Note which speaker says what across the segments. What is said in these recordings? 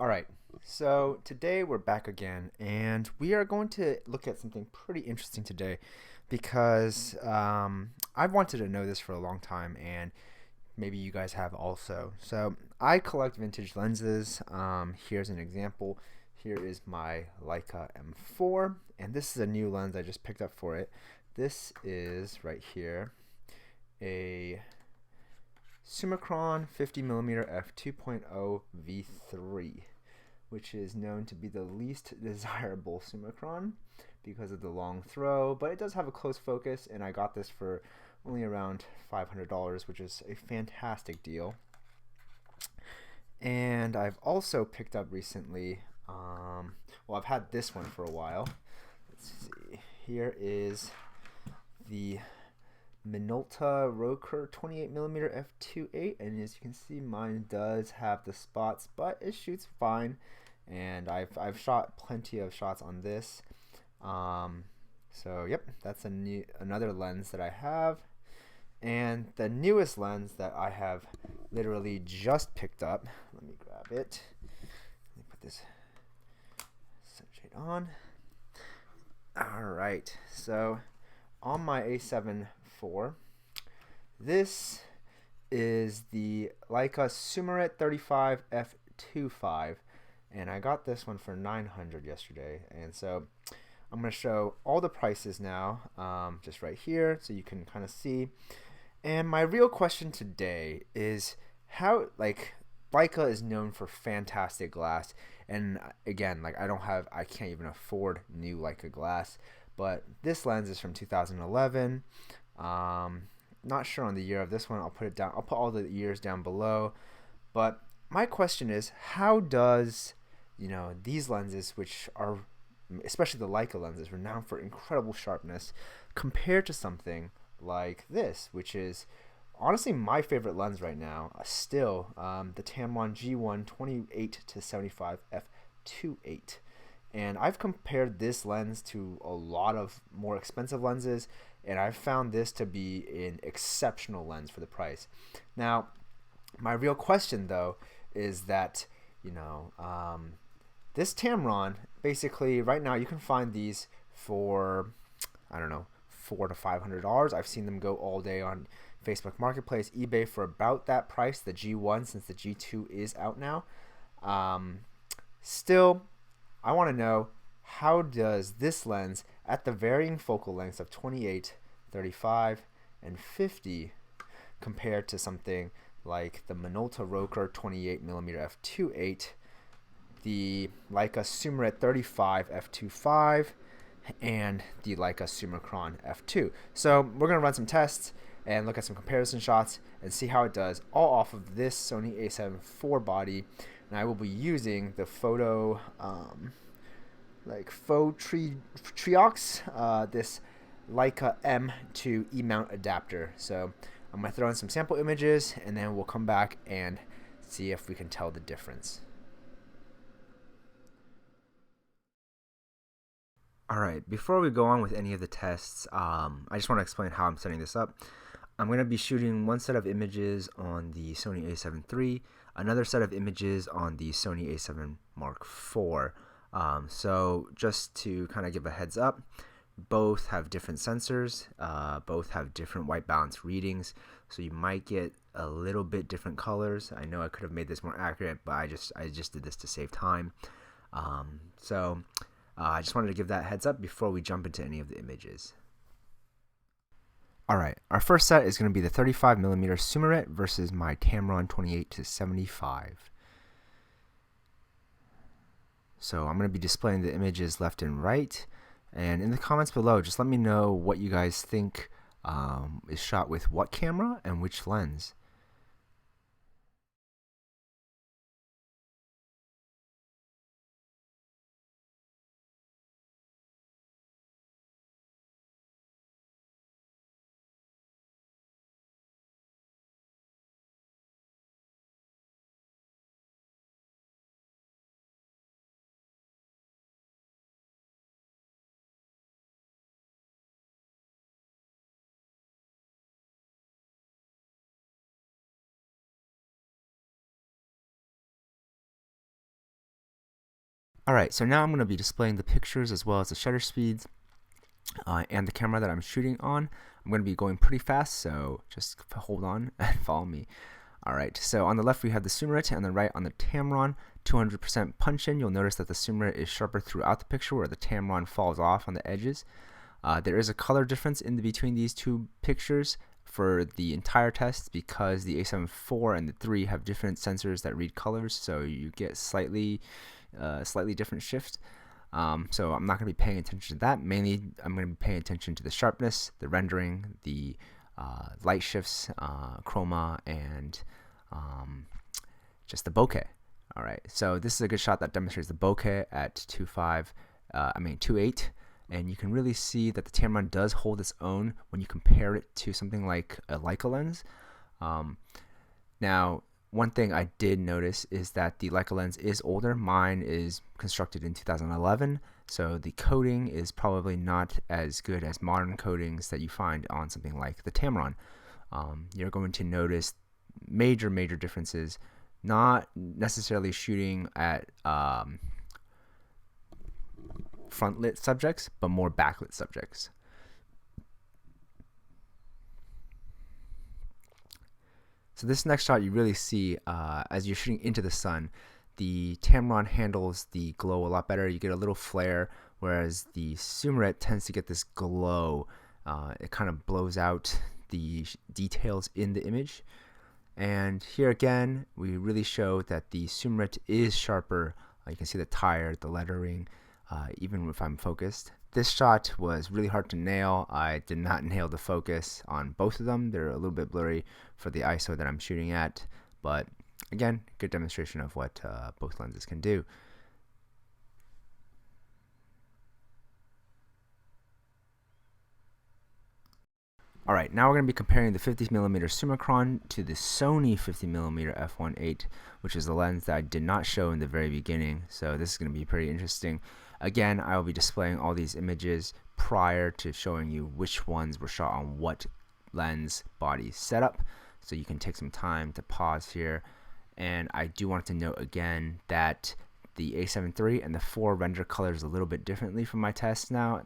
Speaker 1: All right, so today we're back again, and we are going to look at something pretty interesting today because I've wanted to know this for a long time, and maybe you guys have also. So I collect vintage lenses. Here's an example. Here is my Leica M4, and this is a new lens I just picked up for it. This is right here a Summicron 50mm f2.0 V3, which is known to be the least desirable Summicron because of the long throw, but it does have a close focus, and I got this for only around $500, which is a fantastic deal. And I've also picked up recently, well, I've had this one for a while. Let's see, here is the Minolta Roker 28mm f2.8, and as you can see, mine does have the spots, but it shoots fine, and I've shot plenty of shots on this. So yep, that's another lens that I have, and the newest lens that I have literally just picked up. Let me grab it. Let me put this sunshade on. All right, so on my A7 IV, this is the Leica Summarit 35 F2.5, and I got this one for $900 yesterday. And so I'm going to show all the prices now, just right here, so you can kind of see. And my real question today is how, Leica is known for fantastic glass, and again, I can't even afford new Leica glass, but this lens is from 2011. Not sure on the year of this one. I'll put all the years down below. But my question is, how does, these lenses, which are, especially the Leica lenses, renowned for incredible sharpness, compare to something like this, which is honestly my favorite lens right now, still, the Tamron G1 28 to 75 f2.8. And I've compared this lens to a lot of more expensive lenses, and I've found this to be an exceptional lens for the price. Now, my real question though is that, this Tamron, basically right now you can find these for, I don't know, $400 to $500. I've seen them go all day on Facebook Marketplace, eBay for about that price, the G1, since the G2 is out now. Still, I want to know, how does this lens at the varying focal lengths of 28, 35, and 50 compare to something like the Minolta Roker 28mm f2.8, the Leica Summarit 35 f2.5, and the Leica Summicron f2. So we're going to run some tests and look at some comparison shots and see how it does, all off of this Sony A7 IV body. And I will be using the photo Triox, this Leica M to E-mount adapter. So I'm going to throw in some sample images, and then we'll come back and see if we can tell the difference. Alright, before we go on with any of the tests, I just want to explain how I'm setting this up. I'm going to be shooting one set of images on the Sony A7 III, another set of images on the Sony A7 Mark IV. So just to kind of give a heads up, both have different sensors, both have different white balance readings, so you might get a little bit different colors. I know I could have made this more accurate, but I just did this to save time. I just wanted to give that heads up before we jump into any of the images. Alright, our first set is going to be the 35mm Summarit versus my Tamron 28 to 75. So I'm going to be displaying the images left and right, and in the comments below, just let me know what you guys think is shot with what camera and which lens. Alright, so now I'm going to be displaying the pictures as well as the shutter speeds and the camera that I'm shooting on. I'm going to be going pretty fast, so just hold on and follow me. Alright, so on the left we have the Summarit, and on the right on the Tamron, 200% punch-in. You'll notice that the Summarit is sharper throughout the picture where the Tamron falls off on the edges. There is a color difference in between these two pictures for the entire test because the A7 IV and the 3 have different sensors that read colors, so you get slightly different shift. So I'm not going to be paying attention to that. Mainly, I'm going to be paying attention to the sharpness, the rendering, the light shifts, chroma, and just the bokeh. All right, so this is a good shot that demonstrates the bokeh at 2.8, and you can really see that the Tamron does hold its own when you compare it to something like a Leica lens. Now, one thing I did notice is that the Leica lens is older. Mine is constructed in 2011, so the coating is probably not as good as modern coatings that you find on something like the Tamron. You're going to notice major differences, not necessarily shooting at front lit subjects, but more backlit subjects. So this next shot you really see as you're shooting into the sun, the Tamron handles the glow a lot better. You get a little flare, whereas the Summarit tends to get this glow. It kind of blows out the details in the image. And here again, we really show that the Summarit is sharper. You can see the tire, the lettering, even if I'm focused. This shot was really hard to nail. I did not nail the focus on both of them. They're a little bit blurry for the ISO that I'm shooting at, but again, good demonstration of what both lenses can do. Alright, now we're going to be comparing the 50mm Summicron to the Sony 50mm F1.8, which is the lens that I did not show in the very beginning, so this is going to be pretty interesting. Again, I will be displaying all these images prior to showing you which ones were shot on what lens body setup, so you can take some time to pause here. And I do want to note again that the A7 III and the 4 render colors a little bit differently from my tests now.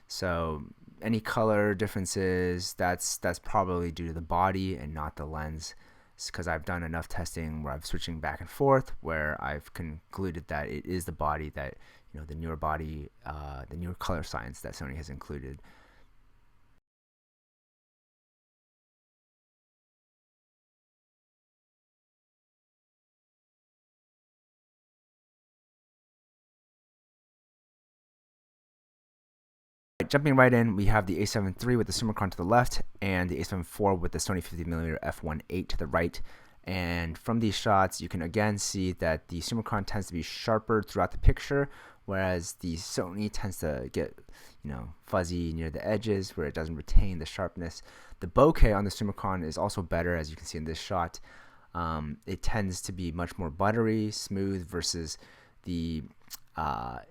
Speaker 1: So any color differences, that's probably due to the body and not the lens, because I've done enough testing where I'm switching back and forth where I've concluded that it is the body that, you know, the newer body, the newer color science that Sony has included. Jumping right in, we have the A7 III with the Summicron to the left and the A7 IV with the Sony 50mm F1.8 to the right. And from these shots, you can again see that the Summicron tends to be sharper throughout the picture, whereas the Sony tends to get, you know, fuzzy near the edges where it doesn't retain the sharpness. The bokeh on the Summicron is also better, as you can see in this shot. It tends to be much more buttery, smooth, versus the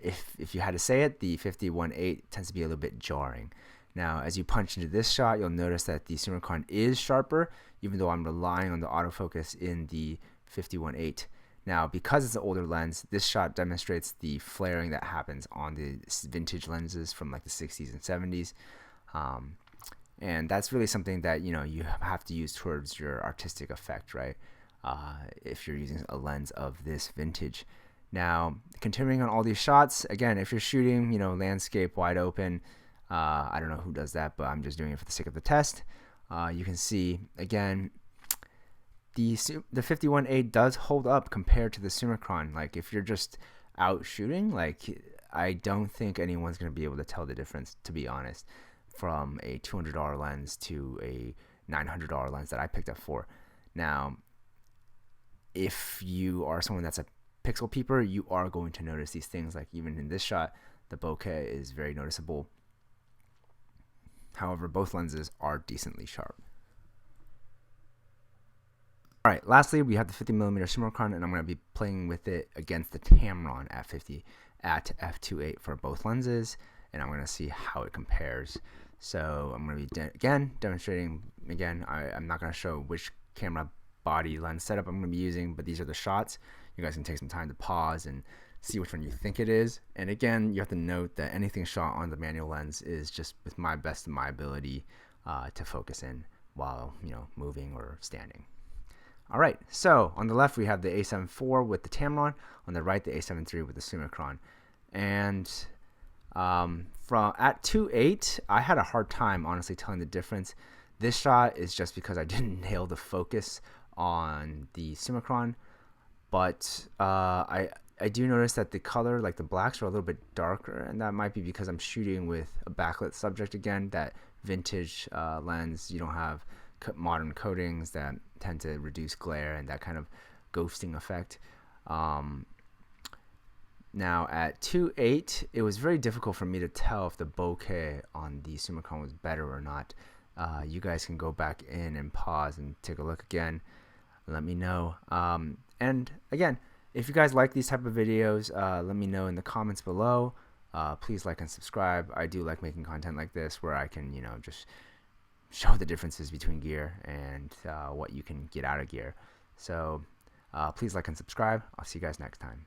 Speaker 1: if you had to say it, the 50.8 tends to be a little bit jarring. Now, as you punch into this shot, you'll notice that the Summicron is sharper, even though I'm relying on the autofocus in the 50.8. Now, because it's an older lens, this shot demonstrates the flaring that happens on the vintage lenses from like the 60s and 70s. And that's really something that, you know, you have to use towards your artistic effect, right? If you're using a lens of this vintage. Now, continuing on all these shots, again, if you're shooting, you know, landscape wide open, I don't know who does that, but I'm just doing it for the sake of the test. You can see, again, the 50.8 does hold up compared to the Summicron. Like, if you're just out shooting, like, I don't think anyone's going to be able to tell the difference, to be honest, from a $200 lens to a $900 lens that I picked up for. Now, if you are someone that's a pixel peeper, you are going to notice these things. Like, even in this shot, the bokeh is very noticeable. However, both lenses are decently sharp. Alright, lastly, we have the 50mm Summicron, and I'm going to be playing with it against the Tamron at f2.8 for both lenses, and I'm going to see how it compares. So I'm going to be again demonstrating. Again, I'm not going to show which camera body lens setup I'm going to be using, but these are the shots.
Speaker 2: you guys can take some time to pause and see which one you think it is. And again, you have to note that anything shot on the manual lens is just with my best of my ability to focus in while moving or standing. All right, so on the left we have the A7 IV with the Tamron, on the right the A7 III with the Summicron. And from at 2.8, I had a hard time honestly telling the difference. This shot is just because I didn't nail the focus on the Summicron, but I do notice that the color, like the blacks, are a little bit darker, and that might be because I'm shooting with a backlit subject again. That vintage lens, you don't have modern coatings that tend to reduce glare and that kind of ghosting effect. Now at 2.8, it was very difficult for me to tell if the bokeh on the Summicron was better or not. You guys can go back in and pause and take a look again. Let me know. And again, if you guys like these type of videos, let me know in the comments below. Please like and subscribe. I do like making content like this where I can, just show the differences between gear and what you can get out of gear. So please like and subscribe. I'll see you guys next time.